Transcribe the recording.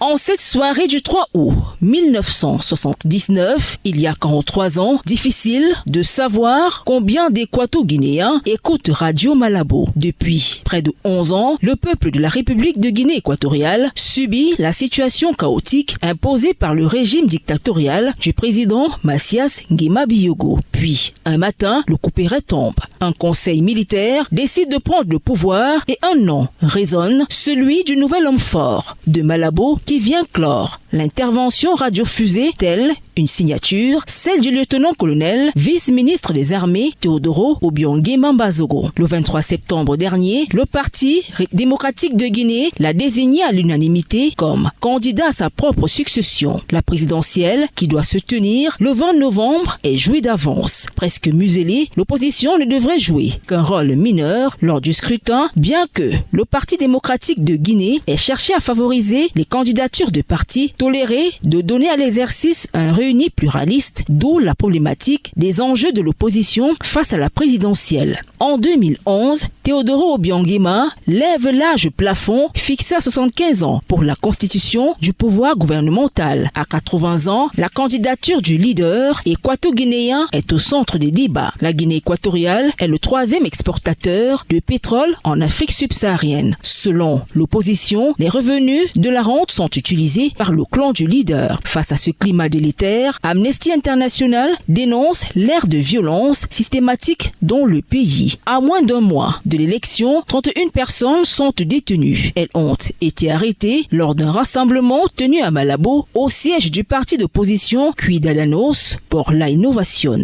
En cette soirée du 3 août 1979, il y a 43 ans, difficile de savoir combien d'Équato-Guinéens écoutent Radio Malabo. Depuis près de 11 ans, le peuple de la République de Guinée équatoriale subit la situation chaotique imposée par le régime dictatorial du président Macias Nguema Biyogo. Puis, un matin, le couperet tombe. Un conseil militaire décide de prendre le pouvoir et un nom résonne, celui du nouvel homme fort de Malabo qui vient clore l'intervention radiofusée telle une signature, celle du lieutenant-colonel, vice-ministre des armées Teodoro Obiang-Nguema Mbazogo. Le 23 septembre dernier, le Parti démocratique de Guinée l'a désigné à l'unanimité comme candidat à sa propre succession. La présidentielle, qui doit se tenir le 20 novembre, est jouée d'avance. Presque muselée, l'opposition ne devrait jouer qu'un rôle mineur lors du scrutin, bien que le Parti démocratique de Guinée ait cherché à favoriser les candidatures de partis tolérés de donner à l'exercice un réuni pluraliste, d'où la problématique des enjeux de l'opposition face à la présidentielle. En 2011, Teodoro Obiang-Nguema lève l'âge plafond fixé à 75 ans pour la constitution du pouvoir gouvernemental. À 80 ans, la candidature du leader équato-guinéen est au centre des débats. La Guinée équatoriale est le troisième exportateur de pétrole en Afrique subsaharienne. Selon l'opposition, les revenus de la rente sont utilisés par le clan du leader. Face à ce climat délétère, Amnesty International dénonce l'ère de violence systématique dans le pays. À moins d'un mois de l'élection, 31 personnes sont détenues. Elles ont été arrêtées lors d'un rassemblement tenu à Malabo, au siège du parti d'opposition Cuidadanos pour la Innovation.